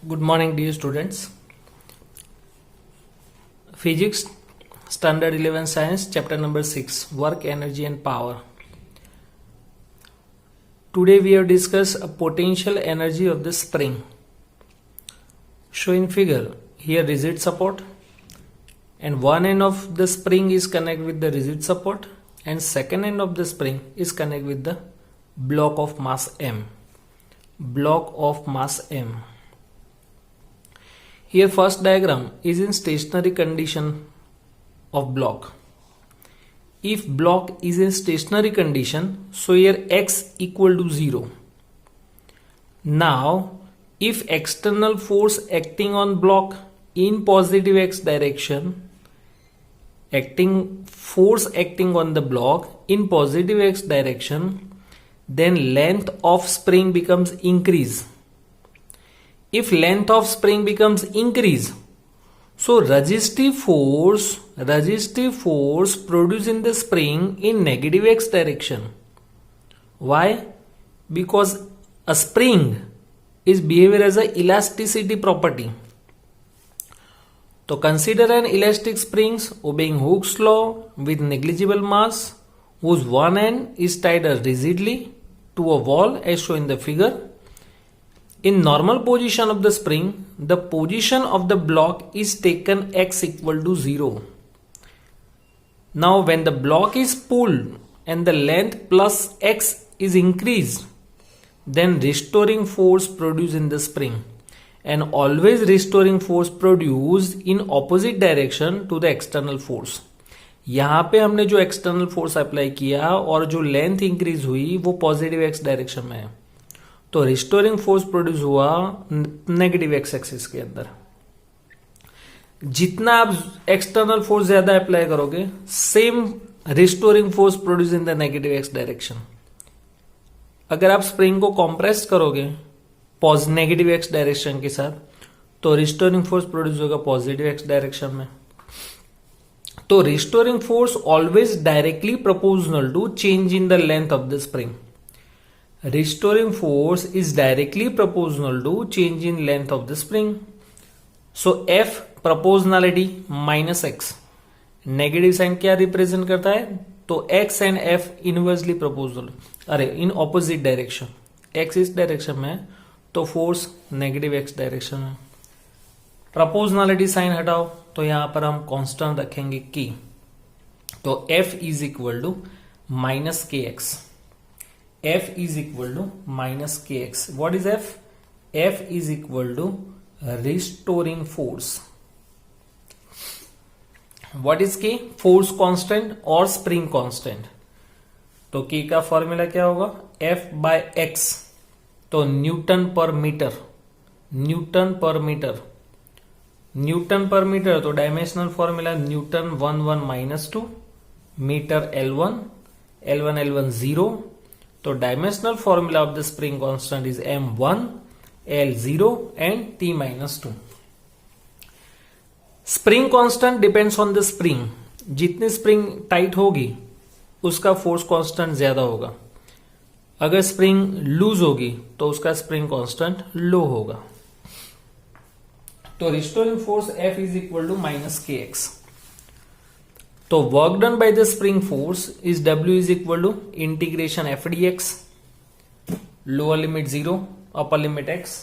Good morning, dear students. Physics, Standard 11 Science, Chapter number 6, Work, Energy and Power. Today we have discussed a potential energy of the spring. Shown in figure, here rigid support, and one end of the spring is connected with the rigid support, and second end of the spring is connected with the block of mass M. Block of mass M. Here first diagram is in stationary condition of block. If block is in stationary condition, so here x equal to 0. Now if external force acting on block in positive x direction, force acting on the block in positive x direction, then length of spring becomes increase. If length of spring becomes increase, so resistive force produced in the spring in negative x direction. Why? Because a spring is behavior as a elasticity property. So consider an elastic springs obeying Hooke's law with negligible mass, whose one end is tied rigidly to a wall as shown in the figure. In normal position of the spring, the position of the block is taken x equal to 0. Now when the block is pulled and the length plus x is increased, then restoring force produced in the spring, and always restoring force produced in opposite direction to the external force. यहाँ पे हमने जो external force apply किया और जो length increase हुई वो positive x direction में है, तो रिस्टोरिंग फोर्स प्रोड्यूस हुआ नेगेटिव एक्स एक्सिस के अंदर. जितना आप एक्सटर्नल फोर्स ज्यादा अप्लाई करोगे, same restoring force produce in the negative x direction. अगर आप स्प्रिंग को कॉम्प्रेस करोगे नेगेटिव एक्स डायरेक्शन के साथ, तो रिस्टोरिंग फोर्स प्रोड्यूस होगा पॉजिटिव एक्स डायरेक्शन में. तो restoring force always directly proportional to change in the length of the spring. Restoring force is directly proportional to change in length of the spring. So F proportionality minus x. Negative sign क्या represent करता है? तो x and f inversely proportional, in opposite direction. x इस direction में है तो force negative x direction में. Proportionality sign हटाओ तो यहां पर हम कांस्टेंट रखेंगे की. तो F is equal to minus k x. F is equal to minus kx. What is F? F is equal to restoring force. What is K? Force constant और spring constant. तो K का formula क्या होगा? F by x. तो newton per metre. Newton per metre. Newton per metre तो dimensional formula newton 1 minus 2 metre L1 L1 0. तो dimensional formula of the spring constant is m1 L0 and t minus 2. Spring constant depends on the spring. जितनी spring tight होगी उसका force constant ज्यादा होगा. अगर spring loose होगी तो उसका स्प्रिंग कांस्टेंट लो होगा. तो restoring force F is equal to minus k x. तो work done by the spring force is W is equal to integration F dx, lower limit 0 upper limit x,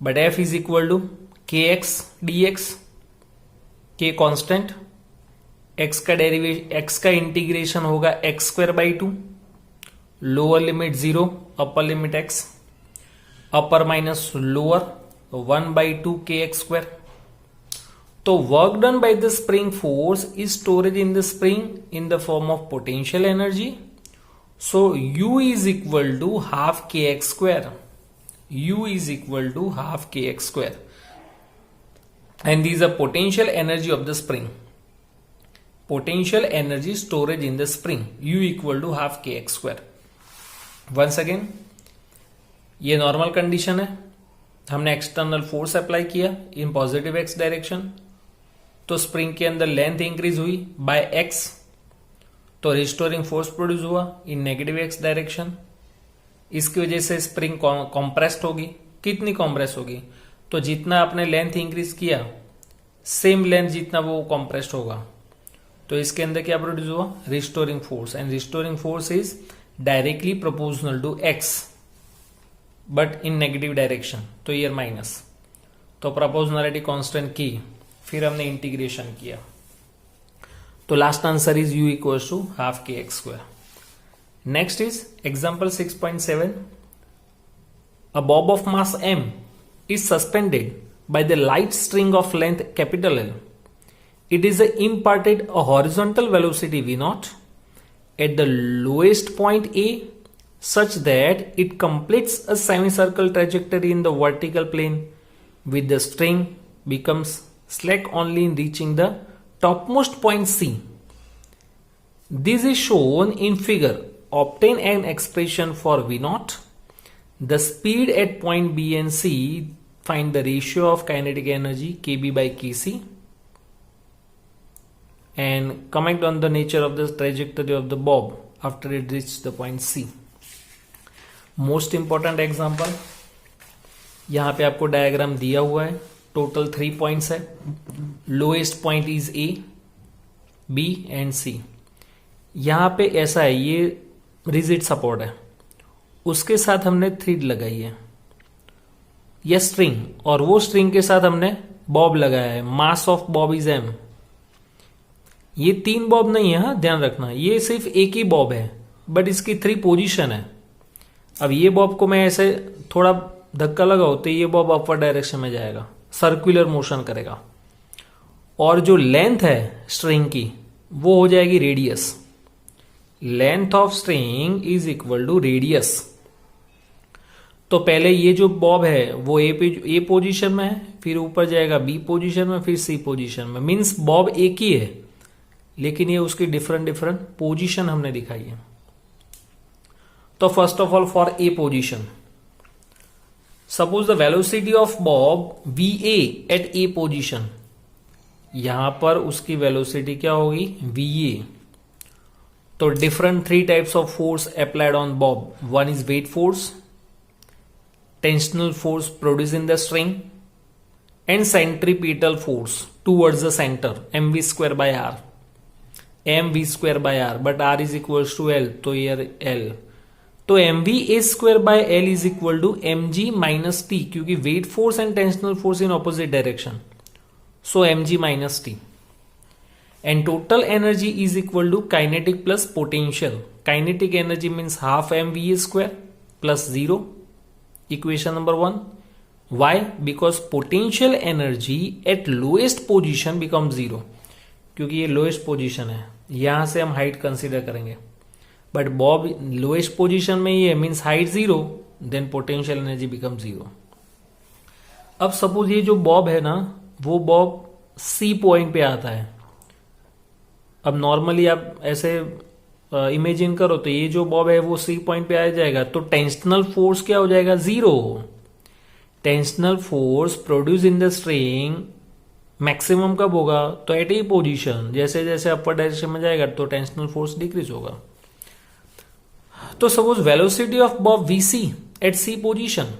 but F is equal to kx dx. k constant, x का integration होगा x square by 2, lower limit 0 upper limit x, upper minus lower 1 by 2 kx square. तो work done by the spring force is storage in the spring in the form of potential energy. So U is equal to half K X square. U is equal to half kx square, and these are potential energy of the spring. Potential energy storage in the spring, U equal to half kx square. Once again, ये normal condition है. हमने external force apply किया in positive x direction, तो spring के अंदर length increase हुई bye x, तो restoring force produce हुआ इन नेगेटिव एक्स डायरेक्शन. इसकी वजह से स्प्रिंग कॉम्प्रेस्ड होगी. कितनी कॉम्प्रेस होगी? तो जितना आपने लेंथ इंक्रीज किया सेम लेंथ जितना वो कॉम्प्रेस्ड होगा, तो इसके अंदर क्या प्रोड्यूस हुआ, restoring force, and restoring force is directly proportional to X but in negative direction, तो ईयर माइनस। तो प्रोपोर्शनलिटी कांस्टेंट की, फिर हमने इंटीग्रेशन किया, तो last answer is u equals to half K X square. Next is example 6.7, a bob of mass m is suspended by the light string of length capital L. It is imparted a horizontal velocity v0 at the lowest point A such that it completes a semicircle trajectory in the vertical plane with the string becomes slack only in reaching the topmost point C. This is shown in figure. Obtain an expression for v0, the speed at point B and C, find the ratio of kinetic energy kb by kc, and comment on the nature of the trajectory of the bob after it reaches the point C. Most important example, यहाँ पे आपको diagram दिया हुआ है, total 3 points है, lowest point is A, B and C। यहाँ पे ऐसा है, ये रिजिड सपोर्ट है, उसके साथ हमने थ्रेड लगाई है, यह स्ट्रिंग, और वो स्ट्रिंग के साथ हमने बॉब लगाया है, mass of Bob is m। ये 3 बॉब नहीं है, हाँ ध्यान रखना, ये सिर्फ एक ही बॉब है बट इसकी 3 पोजीशन है। अब ये बॉब को मैं ऐसे थोड़ा धक्का लगाऊं तो ये बॉब अपवर्ड डायरेक्शन में जाएगा, सर्कुलर मोशन करेगा, और जो लेंथ है स्ट्रिंग की वो हो जाएगी radius. Length of string is equal to radius. तो पहले ये जो बॉब है वो ए पोजीशन में है, फिर ऊपर जाएगा बी पोजीशन में, फिर सी पोजीशन में, मींस बॉब एक ही है लेकिन ये उसकी डिफरेंट पोजीशन हमने दिखाई है। तो first of all for a position, suppose the velocity of bob v A at A position, यहां पर उसकी वेलोसिटी क्या होगी, वी ए। तो different 3 types of force applied on bob, one is weight force, tensional force produce in the string, and centripetal force towards the centre, mv square by r, mv square by r, but r is equal to l, तो here l, तो mv a square by l is equal to mg minus t, क्योंकि weight force and tensional force in opposite direction, so mg minus t, and total energy is equal to kinetic plus potential. Kinetic energy means half mva square plus 0, equation number 1। Why? Because potential energy at lowest position becomes 0, क्योंकि ये lowest position है, यहां से हम height consider करेंगे, but bob lowest position में ही है, means height 0, then potential energy become 0। अब सपोज ये जो बॉब है ना, वो बॉब सी पॉइंट पे आता है। अब नॉर्मली आप ऐसे इमेजिन करो तो ये जो बॉब है वो सी पॉइंट पे आ जाएगा, तो टेंशनल फोर्स क्या हो जाएगा, 0। Tensional force produce in the string maximum कब होगा, तो एट ए पोजीशन, जैसे जैसे अपर डायरेक्शन में जाएगा तो टेंशनल फोर्स डिक्रीज होगा। तो suppose velocity of bob VC at C position,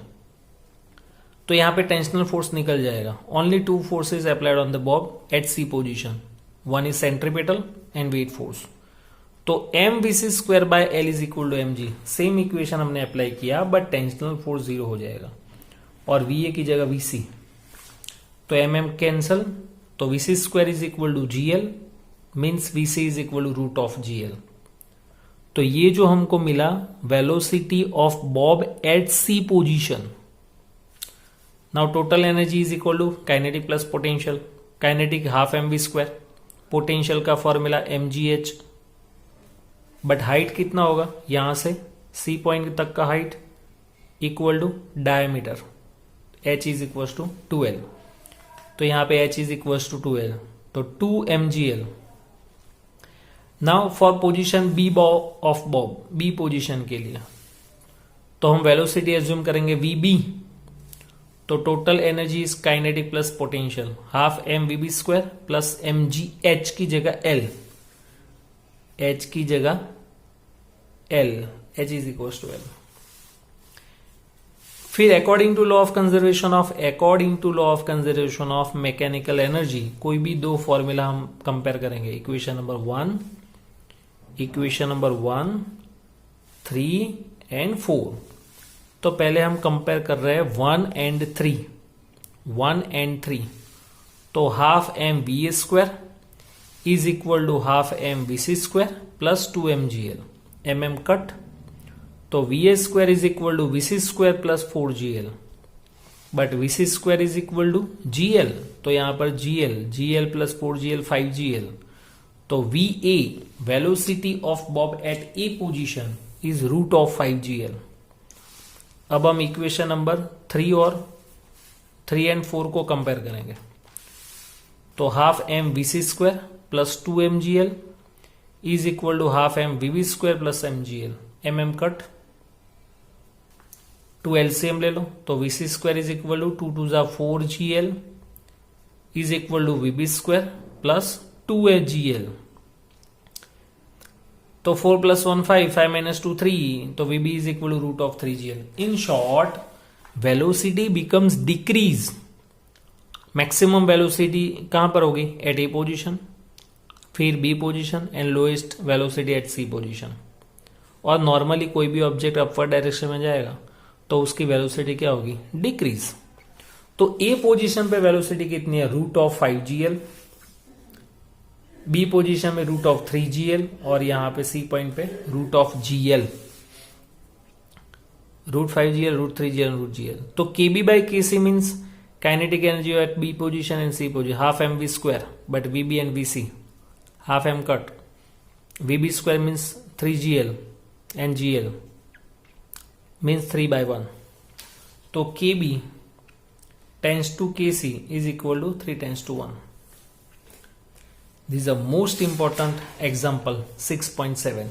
तो यहां पे टेंशनल फोर्स निकल जाएगा। Only 2 forces applied on the bob at C position, one is centripetal and weight force. तो M we C square by L is equal to M G, same equation हमने apply किया but tensional force 0 हो जाएगा, और V A की जगह V C, तो M M cancel, तो we C square is equal to G L, means V C is equal to root of G L. तो ये जो हमको मिला velocity of bob at C position. Now total energy is equal to kinetic plus potential, kinetic half M we square, potential का formula M ji H, but height कितना होगा, यहां से सी पॉइंट तक का height equal to diameter, h is equal to 2l, तो यहां पे h is equal to 2l, तो 2mgl। Now for position B of bob, B position के लिए तो हम वेलोसिटी एज्यूम करेंगे vb, तो total energy is kinetic plus potential, half M v B square plus m ji h की जगह l, h की जगह l, h is equal to l। फिर according to law of conservation of mechanical energy कोई भी दो formula हम compare करेंगे. Equation number 1, 3 and 4. तो पहले हम कंपेयर कर रहे हैं 1 एंड 3. तो half M we square is equal to half M we C square plus 2mgl. mm cut. तो V square is equal to V C square plus 4gl. But V C square is equal to gl. तो यहां पर gl plus 4gl 5gl. तो V A velocity of bob at A position is root of 5gl. अब हम equation number 3 and 4 को compare करेंगे. तो half M we C square plus 2mgl is equal to half M v v square plus mgl. mm cut. 2 LCM ले लो. तो we C square is equal to 2 2 4gl is equal to v B square plus 2gl. तो 4 plus 1 5 minus 2 3. तो VB is equal to root of 3gl. In short velocity becomes decrease. Maximum velocity कहां पर होगी? At A position, फिर B position and lowest velocity at C position. और normally कोई भी object upward direction में जाएगा तो उसकी वेलोसिटी क्या होगी? डिक्रीज. तो ए पोजिशन पे वेलोसिटी कितनी है? Root of 5gl. B position में रूट ऑफ 3gl और यहां पे सी पॉइंट पे root of gl. Root 5gl, root 3gl, root gl. तो kb by kc means kinetic energy at B position and C position half M we square. But v b and v c half m cut. V b square means 3gl and gl means 3/1. तो kb tends to kc is equal to 3 tense to 1. This is a most important example 6.7.